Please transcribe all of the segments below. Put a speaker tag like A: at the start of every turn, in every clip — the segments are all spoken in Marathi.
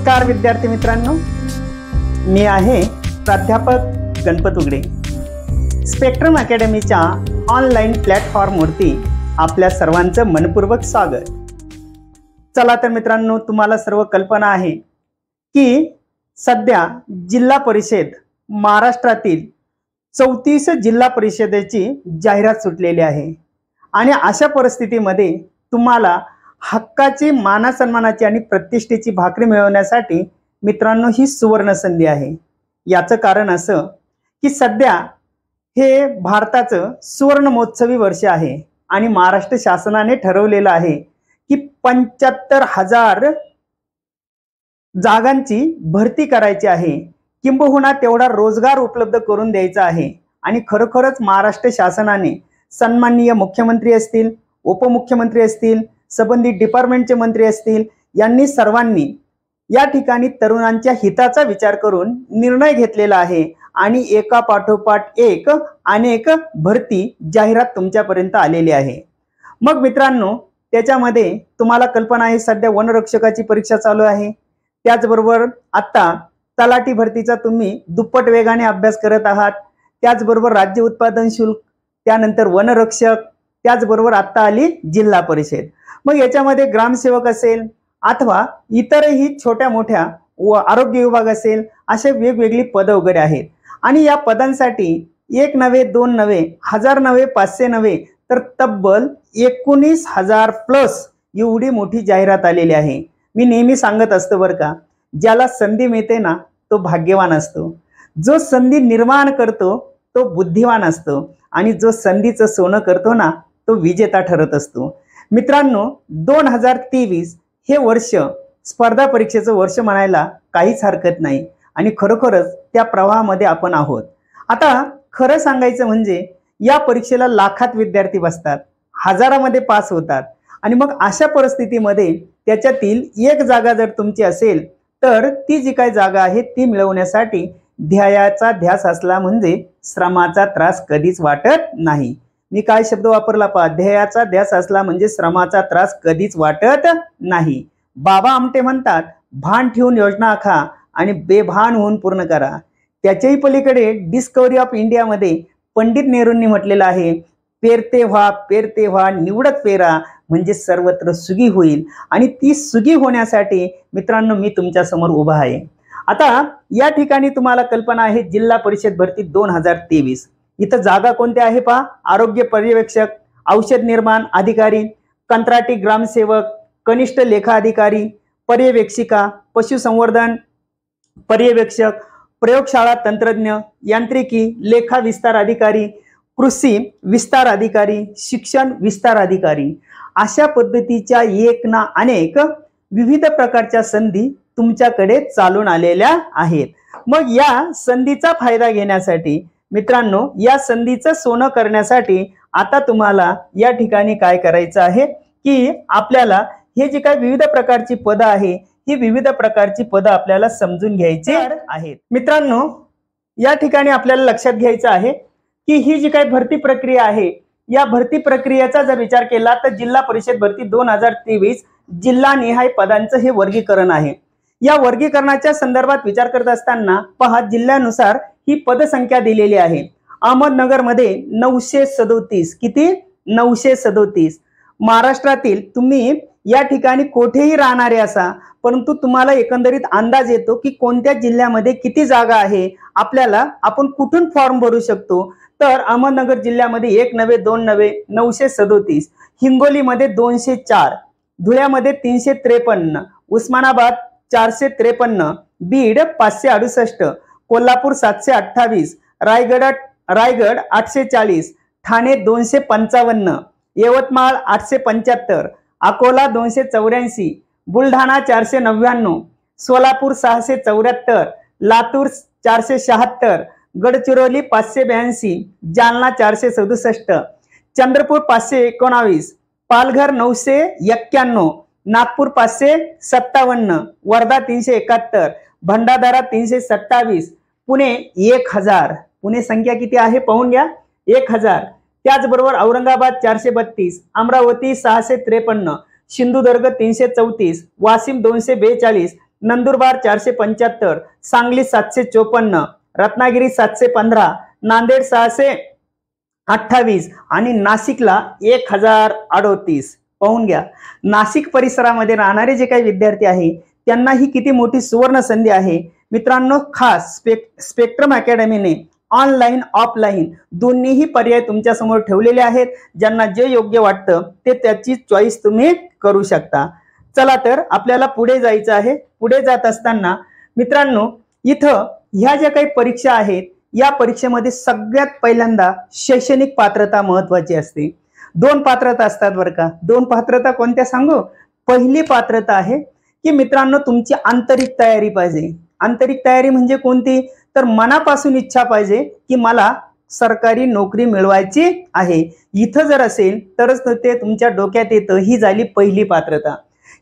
A: नमस्कार विद्यार्थी मित्रांनो, मी आहे प्राध्यापक गणपत उगडे। स्पेक्ट्रम अकॅडमीच्या ऑनलाईन प्लॅटफॉर्मवरती आपल्या सर्वांचं मनपूर्वक स्वागत। चला तर मित्रांनो, तुम्हाला सर्व कल्पना आहे की सध्या जिल्हा परिषद महाराष्ट्रातील 34 जिल्हा परिषदेची जाहिरात सुटलेली आहे आणि अशा परिस्थितीमध्ये तुम्हाला हक्काची, मानसन्मानाची आणि प्रतिष्ठेची भाकरी मिळवण्यासाठी मित्रांनो ही सुवर्ण संधी आहे। याचं कारण असं की सध्या हे भारताचं सुवर्ण महोत्सवी वर्ष आहे आणि महाराष्ट्र शासनाने ठरवलेलं आहे की 75,000 जागांची भरती करायची आहे, किंबहुना तेवढा रोजगार उपलब्ध करून द्यायचा आहे। आणि खरोखरच महाराष्ट्र शासनाने सन्माननीय मुख्यमंत्री असतील, उपमुख्यमंत्री असतील, संबंधित डिपार्टमेंटचे मंत्री असतील, यांनी सर्वांनी या ठिकाणी तरुणांच्या हिताचा विचार करून निर्णय घेतलेला आहे आणि एका पाठोपाठ एक अनेक भरती जाहिरात तुमच्यापर्यंत आलेली आहे। मग मित्रांनो, त्याच्यामध्ये तुम्हाला कल्पना आहे सध्या वनरक्षकाची परीक्षा चालू आहे, त्याचबरोबर आता तलाठी भरतीचा तुम्ही दुप्पट वेगाने अभ्यास करत आहात, त्याचबरोबर राज्य उत्पादन शुल्क, त्यानंतर वनरक्षक, त्याचबरोबर आता आली जिल्हा परिषद। मग याच्यामध्ये ग्रामसेवक असेल अथवा इतरही छोट्या मोठ्या आरोग्य विभाग असेल, असे वेगवेगळी पदं वगैरे आहेत। आणि या पदांसाठी एक नव्हे, दोन नव्हे, 1000 नव्हे, 500 नव्हे, तर तब्बल 19,000 प्लस एवढी मोठी जाहिरात आलेली आहे। मी नेहमी सांगत असतो बरं का, ज्याला संधी मिळते ना तो भाग्यवान असतो, जो संधी निर्माण करतो तो बुद्धिवान असतो आणि जो संधीचं सोनं करतो ना तो विजेता ठरत असतो। मित्रांनो, 2023 हे वर्ष स्पर्धा परीक्षेचं वर्ष म्हणायला काहीच हरकत नाही आणि खरोखरच त्या प्रवाहामध्ये आपण आहोत। आता खरं सांगायचं म्हणजे या परीक्षेला लाखात विद्यार्थी बसतात, हजारामध्ये पास होतात आणि मग अशा परिस्थितीमध्ये त्याच्यातील एक जागा जर तुमची असेल तर ती जी काही जागा आहे ती मिळवण्यासाठी ध्येयाचा ध्यास असला म्हणजे श्रमाचा त्रास कधीच वाटत नाही। मी काय शब्द वापरला पहा, ध्येयाचा ध्यास असला म्हणजे श्रमाचा त्रास कधीच वाटत नाही। बाबा आमटे म्हणतात, भान ठेवून योजना आखा आणि बेभान होऊन पूर्ण करा। त्याच्याही पलीकडे डिस्कवरी ऑफ इंडियामध्ये पंडित नेहरूंनी म्हटलेलं आहे, पेरते व्हा निवडत पेरा म्हणजे सर्वत्र सुगी होईल। आणि ती सुगी होण्यासाठी मित्रांनो मी तुमच्या समोर उभा आहे। आता या ठिकाणी तुम्हाला कल्पना आहे जिल्हा परिषद भरती 2023, इथं जागा कोणत्या आहे पहा, आरोग्य पर्यवेक्षक, औषध निर्माण अधिकारी, कंत्राटी ग्रामसेवक, कनिष्ठ लेखा अधिकारी, पर्यवेक्षिका, पशुसंवर्धन पर्यवेक्षक, प्रयोगशाळा तंत्रज्ञ, यांत्रिकी, लेखा विस्तार अधिकारी, कृषी विस्तार अधिकारी, शिक्षण विस्तार अधिकारी, अशा पद्धतीच्या एक ना अनेक विविध प्रकारच्या संधी तुमच्याकडे चालून आलेल्या आहेत। मग या संधीचा फायदा घेण्यासाठी मित्रांनो, या संधीचं सोनं करण्यासाठी आता तुम्हाला या ठिकाणी काय करायचं आहे की आपल्याला हे जे काही विविध प्रकारची पदं आहे ही विविध प्रकारची पदं आपल्याला समजून घ्यायची आहेत। मित्रांनो, या ठिकाणी आपल्याला लक्षात घ्यायचं आहे की ही जी काही भरती प्रक्रिया आहे या भरती प्रक्रियेचा जर विचार केला तर जिल्हा परिषद भरती 2023 जिल्हा निहाय पदांचं हे वर्गीकरण आहे। या वर्गीकरणाच्या संदर्भात विचार करत असताना पहा, जिल्ह्यानुसार ही पदसंख्या दिलेली आहे। अहमदनगर मध्ये 937, किती 937। महाराष्ट्रातील तुम्ही या ठिकाणी कोठेही राहणारे असा, परंतु तुम्हाला एकंदरीत अंदाज येतो की कोणत्या जिल्ह्यामध्ये किती जागा आहे, आपल्याला आपण कुठून फॉर्म भरू शकतो। तर अहमदनगर जिल्ह्यामध्ये 1 नव्हे, 2 नव्हे, 937, हिंगोलीमध्ये 204, धुळ्यामध्ये 353, उस्मानाबाद 453, बीड 568, कोल्हापूर 728, रायगड 840, ठाणे 255, यवतमाळ 875, अकोला 284, बुलढाणा 499, सोलापूर 674, लातूर 476, गडचिरोली 582, जालना 467, चंद्रपूर 519, पालघर 991, नागपूर 557, वर्धा 371, भंडारा 327, पुणे 1000, पुणे संख्या किती आहे पाहून घ्या, 1000। त्याचबरोबर औरंगाबाद 432, अमरावती 653, सिंधुदुर्ग 334, वाशिम 242, नंदुरबार 475, सांगली 754, रत्नागिरी 715, नांदेड 628 आणि नाशिकला 1038. पाहून घ्या, नाशिक परिसरामध्ये राहणारे जे काही विद्यार्थी आहे त्यांना ही किती मोठी सुवर्ण संधी आहे मित्रांनो. खास स्पेक्ट्रम अकॅडमीने ऑनलाईन ऑफलाईन दोन्हीही पर्याय तुमच्या समोर ठेवलेले आहेत. ज्यांना जे योग्य वाटतं ते त्याची चॉईस तुम्ही करू शकता. चला तर आपल्याला पुढे जायचं आहे. पुढे जात असताना मित्रांनो इथं ह्या ज्या काही परीक्षा आहेत या परीक्षेमध्ये सगळ्यात पहिल्यांदा शैक्षणिक पात्रता महत्वाची असते. 2 पात्रता असतात बरं का. 2 पात्रता कोणत्या सांगू. पहिली पात्रता आहे की मित्रांनो तुमची आंतरिक तयारी पाहिजे. आंतरिक तयारी म्हणजे कोणती, तर मनापासून इच्छा पाहिजे की मला सरकारी नोकरी मिळवायची आहे. इथं जर असेल तरच ते तुमच्या डोक्यात येतं. ही झाली पहिली पात्रता.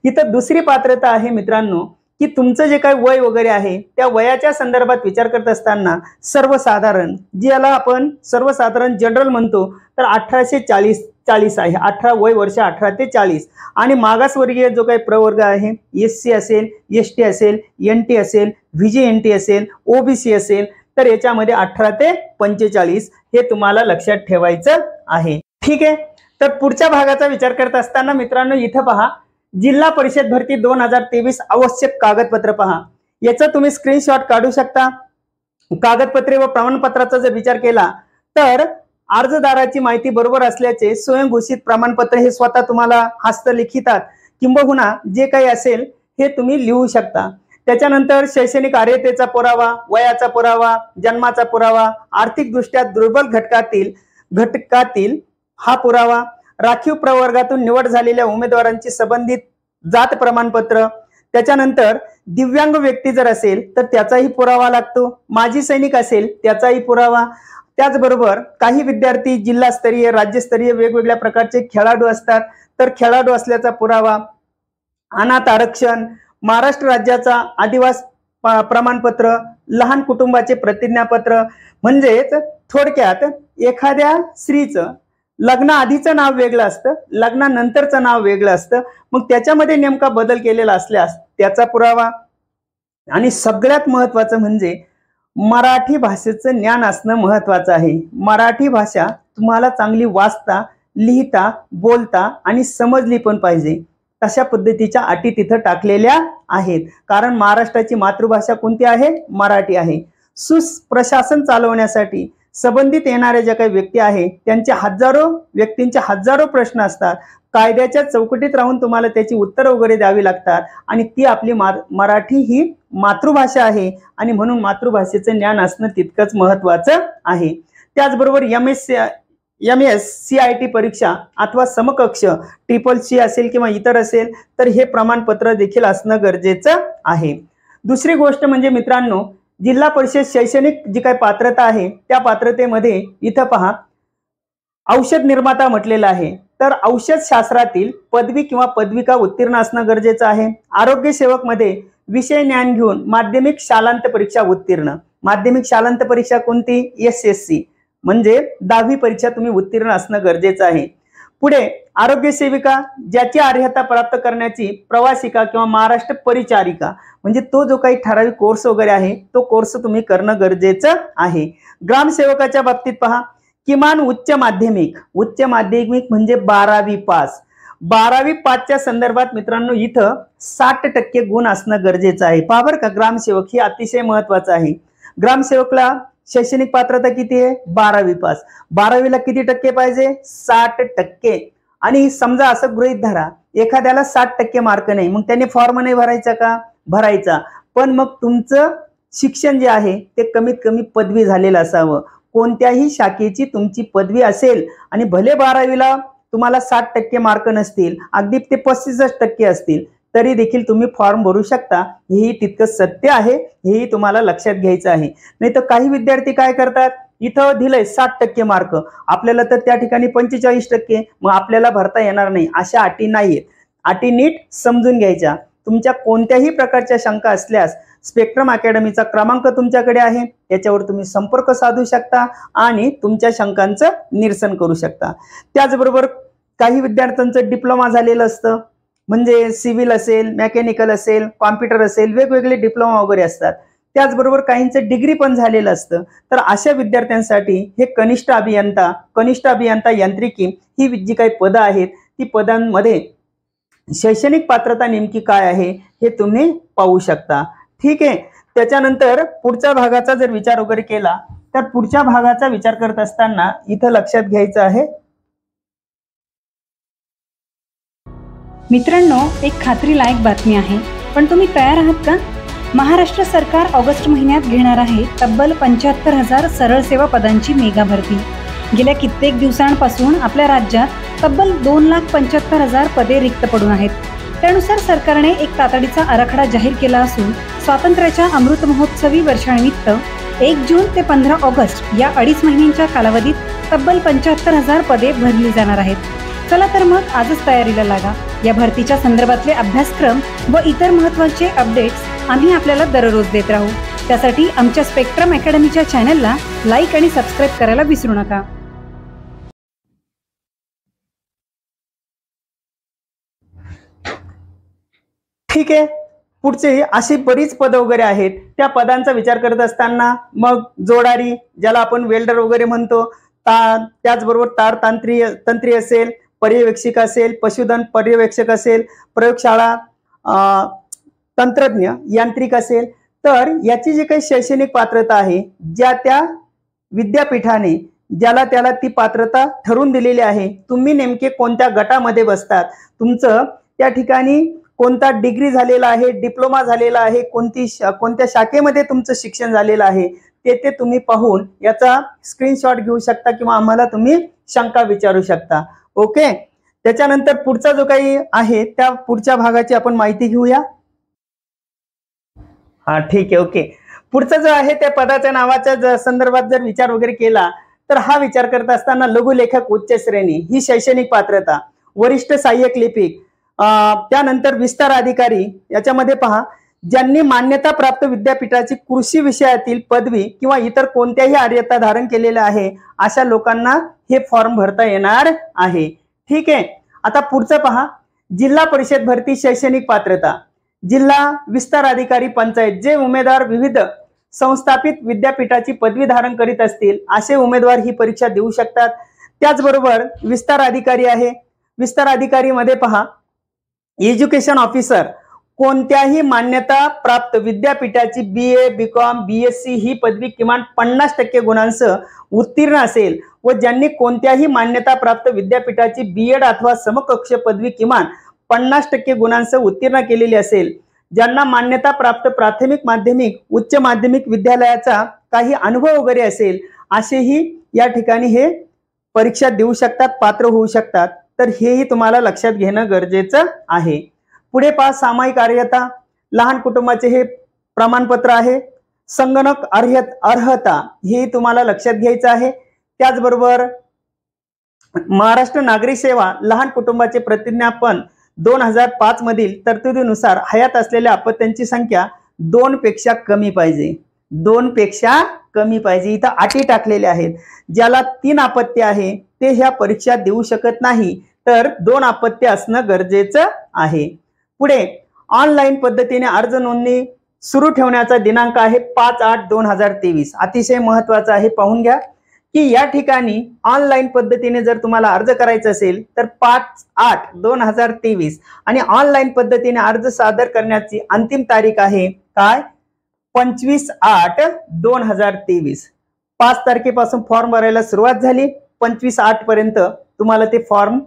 A: इथं दुसरी पात्रता आहे मित्रांनो की तुमचं जे काही वय वगैरे आहे त्या वयाच्या संदर्भात विचार करत असताना सर्वसाधारण, ज्याला आपण सर्वसाधारण जनरल म्हणतो, तर 1840 आहे. 18 वय वर्ष 18 ते 40. आणि मागासवर्गीय जो काही प्रवर्ग आहे, SC असेल, ST असेल, NT असेल, VGNT असेल, OBC असेल, तर याच्यामध्ये 18 ते 45 हे तुम्हाला लक्षात ठेवायचं आहे. ठीक आहे. तर पुढच्या भागाचा विचार करत असताना मित्रांनो इथं पहा, जिल्हा परिषद भरती 2023 आवश्यक कागदपत्र पहा. याचा तुम्ही स्क्रीनशॉट काढू शकता. कागदपत्रे व प्रमाणपत्राचा जर विचार केला तर अर्जदाराची माहिती बरोबर असल्याचे स्वयंघोषित प्रमाणपत्र हे स्वतः तुम्हाला हस्तलिखितात किंबहुना जे काही असेल हे तुम्ही लिहू शकता. त्याच्यानंतर शैक्षणिक अर्हतेचा पुरावा, वयाचा पुरावा, जन्माचा पुरावा, आर्थिकदृष्ट्या दुर्बल घटकातील हा पुरावा, राखीव प्रवर्गातून निवड झालेल्या उमेदवारांची संबंधित जात प्रमाणपत्र, त्याच्यानंतर दिव्यांग व्यक्ती जर असेल तर त्याचाही पुरावा लागतो, माजी सैनिक असेल त्याचाही पुरावा. त्याचबरोबर काही विद्यार्थी जिल्हास्तरीय, राज्यस्तरीय वेगवेगळ्या प्रकारचे खेळाडू असतात, तर खेळाडू असल्याचा पुरावा, अनाथ आरक्षण, महाराष्ट्र राज्याचा आदिवासी प्रमाणपत्र, लहान कुटुंबाचे प्रतिज्ञापत्र. म्हणजेच थोडक्यात एखाद्या स्त्रीचं लग्न आधीचं नाव वेगळं असतं, लग्नानंतरचं नाव वेगळं असतं, मग त्याच्यामध्ये नेमका बदल केलेला असल्यास त्याचा पुरावा. आणि सगळ्यात महत्वाचं म्हणजे मराठी भाषेचं ज्ञान असणं महत्वाचं आहे. मराठी भाषा तुम्हाला चांगली वाचता, लिहिता, बोलता आणि समजली पण पाहिजे. तशा पद्धतीच्या अटी तिथं टाकलेल्या आहेत. कारण महाराष्ट्राची मातृभाषा कोणती आहे, मराठी आहे. सुप्रशासन चालवण्यासाठी संबंधित येणाऱ्या ज्या काही व्यक्ती आहेत त्यांचे व्यक्तींचे हजारो प्रश्न असतात. कायद्याच्या चौकटीत राहून तुम्हाला त्याची उत्तरं वगैरे द्यावी लागतात. आणि ती आपली मराठी ही मातृभाषा आहे आणि म्हणून मातृभाषेचं ज्ञान असणं तितकंच महत्वाचं आहे. त्याचबरोबर MSCIT परीक्षा अथवा समकक्ष CCC असेल किंवा इतर असेल तर हे प्रमाणपत्र देखील असणं गरजेचं आहे. दुसरी गोष्ट म्हणजे मित्रांनो जिल्हा परिषद शैक्षणिक जी काही पात्रता आहे त्या पात्रतेमध्ये इथं पहा, औषध निर्माता म्हटलेलं आहे, तर औषध शास्त्रातील पदवी किंवा पदविका उत्तीर्ण असणं गरजेचं आहे. आरोग्य सेवक मध्ये विषय ज्ञान घेऊन माध्यमिक शालांत परीक्षा उत्तीर्ण. माध्यमिक शालांत परीक्षा कोणती, SSC म्हणजे 10वी परीक्षा तुम्ही उत्तीर्ण असणं गरजेचं आहे. पुढे आरोग्य सेविका ज्याची अर्हता प्राप्त करण्याची प्रवासिका किंवा महाराष्ट्र परिचारिका म्हणजे तो जो काही ठराविक कोर्स वगैरे आहे तो कोर्स तुम्ही करणं गरजेचं आहे. ग्रामसेवकाच्या बाबतीत पहा, किमान उच्च माध्यमिक म्हणजे 12वी पास. 12वी पासच्या संदर्भात मित्रांनो इथं 60% गुण असणं गरजेचं आहे. पहा बरं का, ग्रामसेवक ही अतिशय महत्वाचं आहे. ग्रामसेवकला शैक्षणिक पात्रता किती आहे, 12वी पास. 12वीला किती टक्के पाहिजे, 60%. आणि समजा असं गृहीत धरा एखाद्याला 60% मार्क नाही, मग त्याने फॉर्म नाही भरायचा का, भरायचा. पण मग तुमचं शिक्षण जे आहे ते कमीत कमी पदवी झालेलं असावं. कोणत्याही शाखेची तुमची पदवी असेल आणि भले 12वीला तुम्हाला 60% मार्क नसतील, अगदी ते 65% असतील, तरी देखील तुम्ही फॉर्म भरू शकता. हेही तितकंच सत्य आहे, हेही तुम्हाला लक्षात घ्यायचं आहे. नाही तर काही विद्यार्थी काय करतात, इथं दिलंय 60% मार्क, आपल्याला तर त्या ठिकाणी 45%, मग आपल्याला भरता येणार नाही. अशा अटी नाहीयेत. अटी नीट समजून घ्यायच्या. तुमच्या कोणत्याही प्रकारच्या शंका असल्यास स्पेक्ट्रम अकॅडमीचा क्रमांक तुमच्याकडे आहे, त्याच्यावर तुम्ही संपर्क साधू शकता आणि तुमच्या शंकांचं निरसन करू शकता. त्याचबरोबर काही विद्यार्थ्यांचं डिप्लोमा झालेलं असतं, म्हणजे सिव्हिल असेल, मेकॅनिकल असेल, कॉम्प्युटर असेल, वेगवेगळे डिप्लोमा वगैरे असतात. त्याचबरोबर काहींचं डिग्री पण झालेलं असतं. तर अशा विद्यार्थ्यांसाठी हे कनिष्ठ अभियंता यांत्रिकी ही जी काही पदं आहेत ती पदांमध्ये शैक्षणिक पात्रता नेमकी काय आहे हे तुम्ही पाहू शकता. ठीक आहे. त्याच्यानंतर पुढच्या भागाचा जर विचार वगैरे केला तर पुढच्या भागाचा विचार करत असताना इथं लक्षात घ्यायचं आहे.
B: मित्रांनो, एक खात्रीलायक बातमी आहे, पण तुम्ही तयार आहात का? महाराष्ट्र सरकार ऑगस्ट महिन्यात घेणार आहे तब्बल 75,000 सरळ सेवा पदांची मेगा भरती. गेल्या कित्येक दिवसांपासून आपल्या राज्यात तब्बल 2,75,000 पदे रिक्त पडून आहेत. त्यानुसार सरकारने एक तातडीचा आराखडा जाहीर केला असून स्वातंत्र्याच्या अमृत महोत्सवी वर्षानिमित्त 1 जून ते 15 ऑगस्ट या 2.5 महिन्यांच्या कालावधीत तब्बल 75,000 पदे भरली जाणार आहेत. चला तर मग आजच तयारीला लागा. या भरतीच्या संदर्भातले अभ्यासक्रम व इतर महत्त्वाचे अपडेट्स आम्ही आपल्याला दररोज देत राहू. त्यासाठी आमच्या स्पेक्ट्रम अकॅडमीच्या चॅनलला लाईक आणि सबस्क्राईब करायला विसरू नका.
A: ठीक आहे. पुढचे अशी बरीच पदं वगैरे आहेत. त्या पदांचा विचार करत असताना मग जोडारी, ज्याला आपण वेल्डर वगैरे म्हणतो, त्याचबरोबर तंत्री असेल, पर्यवेक्षक असेल, पशुधन पर्यवेक्षक असेल, प्रयोगशाळा तंत्रज्ञ यांत्रिक असेल, तर याची जी काही शैक्षणिक पात्रता आहे ज्या त्या विद्यापीठाने ज्याला त्याला ती पात्रता ठरवून दिलेली आहे. तुम्ही नेमके कोणत्या गटामध्ये बसतात, तुमचं त्या ठिकाणी कोणता डिग्री झालेला आहे, डिप्लोमा झालेला आहे, कोणत्या शाखेमध्ये तुमचं शिक्षण झालेलं आहे ते तुम्ही पाहून याचा स्क्रीनशॉट घेऊ शकता किंवा आम्हाला तुम्ही शंका विचारू शकता. ओके. त्याच्यानंतर पुढचा जो काही आहे त्या पुढच्या भागाची आपण माहिती घेऊया. हा, ठीक आहे. ओके. पुढचा जो आहे त्या पदाच्या नावाच्या संदर्भात जर विचार वगैरे केला तर हा विचार करत असताना लघुलेखक उच्च श्रेणी ही शैक्षणिक पात्रता, वरिष्ठ सहाय्यक लिपिक, त्यानंतर विस्तार अधिकारी, याच्यामध्ये पहा ज्यांनी मान्यता प्राप्त विद्यापीठाची कृषी विषयातील पदवी किंवा इतर कोणत्याही अर्हता धारण केलेल्या आहे अशा लोकांना हे फॉर्म भरता येणार आहे. ठीक आहे. आता पुढचं पहा, जिल्हा परिषद भरती शैक्षणिक पात्रता, जिल्हा विस्तार अधिकारी पंचायत, जे उमेदवार विविध संस्थापित विद्यापीठाची पदवी धारण करीत असतील असे उमेदवार ही परीक्षा देऊ शकतात. त्याचबरोबर विस्तार अधिकारी आहे. विस्तार अधिकारी मध्ये पहा एज्युकेशन ऑफिसर, कोणत्याही मान्यता प्राप्त विद्यापीठाची BA, BCom, BSc ही पदवी किमान 50% गुणांसह उत्तीर्ण असेल व ज्यांनी कोणत्याही मान्यता प्राप्त विद्यापीठाची BEd अथवा समकक्ष पदवी किमान 50% गुणांसह उत्तीर्ण केलेली असेल, ज्यांना मान्यता प्राप्त प्राथमिक, माध्यमिक, उच्च माध्यमिक विद्यालयाचा काही अनुभव वगैरे असेल असेही या ठिकाणी हे परीक्षा देऊ शकतात, पात्र होऊ शकतात. तर हेही तुम्हाला लक्षात घेणं गरजेचं आहे. पुढे पहा, सामायिक अर्हता, लहान कुटुंबाचे हे प्रमाणपत्र आहे. संगणक अर्हता हे तुम्हाला लक्षात घ्यायचं आहे. त्याचबरोबर महाराष्ट्र नागरिक सेवा लहान कुटुंबाचे प्रतिज्ञापन 2005 मधील तरतुदीनुसार हयात असलेल्या अपत्यांची संख्या 2 पेक्षा कमी पाहिजे. 2 पेक्षा कमी पाहिजे. इथं अटी टाकलेल्या आहेत. ज्याला 3 अपत्य आहे ते ह्या परीक्षा देऊ शकत नाही, तर 2 अपत्य असणं गरजेचं आहे. पुढे ऑनलाईन पद्धतीने अर्ज नोंदणी सुरू ठेवण्याचा दिनांक आहे 5/8/2023. अतिशय महत्वाचा आहे, पाहून घ्या की या ठिकाणी ऑनलाईन पद्धतीने जर तुम्हाला अर्ज करायचा असेल तर 5/8/2023 आणि ऑनलाईन पद्धतीने अर्ज सादर करण्याची अंतिम तारीख आहे काय 25/8/2023. 5 तारखेपासून फॉर्म भरायला सुरुवात झाली, 25/8 पर्यंत तुम्हाला ते फॉर्म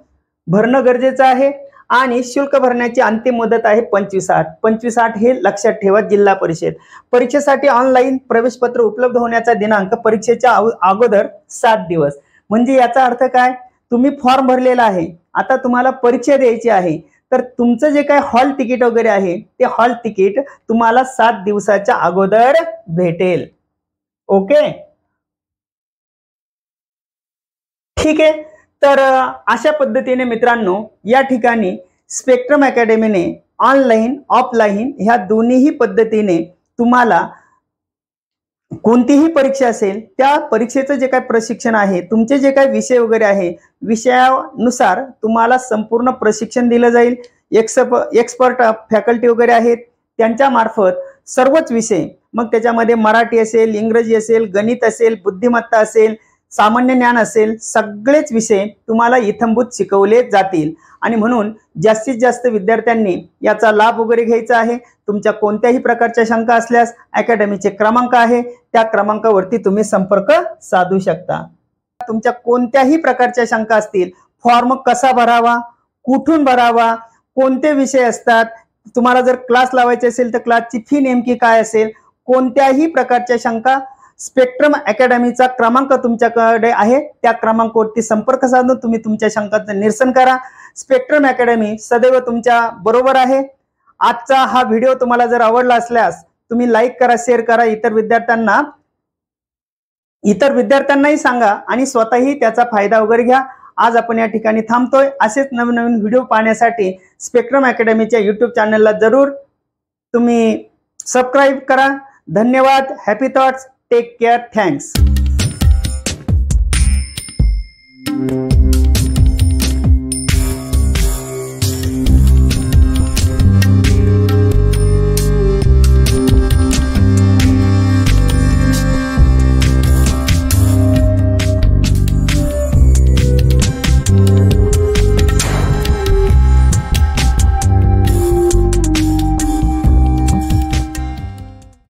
A: भरणं गरजेचं आहे आणि शुल्क भरण्याची अंतिम मुदत आहे 25/8. 25/8 हे लक्षात ठेवा. जिल्हा परिषद परीक्षेसाठी ऑनलाईन प्रवेशपत्र उपलब्ध होण्याचा दिनांक परीक्षेच्या अगोदर 7 दिवस. म्हणजे याचा अर्थ काय, तुम्ही फॉर्म भरलेला आहे, आता तुम्हाला परीक्षा द्यायची आहे, तर तुमचं जे काही हॉल तिकीट वगैरे आहे ते हॉल तिकीट तुम्हाला 7 दिवसाच्या अगोदर भेटेल. ओके. ठीक आहे. तर अशा पद्धतीने मित्रांनो या ठिकाणी स्पेक्ट्रम अकॅडमीने ऑनलाईन ऑफलाईन ह्या दोन्हीही पद्धतीने तुम्हाला कोणतीही परीक्षा असेल त्या परीक्षेचं जे काही प्रशिक्षण आहे, तुमचे जे काही विषय वगैरे आहे, विषयानुसार तुम्हाला संपूर्ण प्रशिक्षण दिलं जाईल. एक्सपर्ट फॅकल्टी वगैरे आहेत त्यांच्या मार्फत सर्वच विषय, मग त्याच्यामध्ये मराठी असेल, इंग्रजी असेल, गणित असेल, बुद्धिमत्ता असेल, सामान्य ज्ञान असेल, सगळेच विषय तुम्हाला इत्थंभूत शिकवले जातील. आणि म्हणून जास्तीत जास्त विद्यार्थ्यांनी याचा लाभ वगैरे घ्यायचा आहे. तुमच्या कोणत्याही प्रकारच्या शंका असल्यास अकॅडमीचे क्रमांक आहे, त्या क्रमांकावरती तुम्ही संपर्क साधू शकता. तुमच्या कोणत्याही प्रकारच्या शंका असतील, फॉर्म कसा भरावा, कुठून भरावा, कोणते विषय असतात, तुम्हाला जर क्लास लावायचे असेल तर क्लासची फी नेमकी काय असेल, कोणत्याही प्रकारच्या शंका स्पेक्ट्रम अकॅडमीचा क्रमांक तुमच्याकडे आहे, त्या क्रमांकावरती संपर्क साधून तुम्ही तुमच्या शंकांचं निरसन करा. स्पेक्ट्रम अकॅडमी सदैव तुमच्या बरोबर आहे. आजचा हा व्हिडिओ तुम्हाला जर आवडला असल्यास तुम्ही लाईक करा, शेअर करा, इतर विद्यार्थ्यांनाही सांगा आणि स्वतःही त्याचा फायदा वगैरे घ्या. आज आपण या ठिकाणी थांबतोय. असेच नवीन नवीन व्हिडिओ पाहण्यासाठी स्पेक्ट्रम अकॅडमीच्या YouTube चॅनलला जरूर तुम्ही सबस्क्राईब करा. धन्यवाद. Happy thoughts. Take care. Thanks.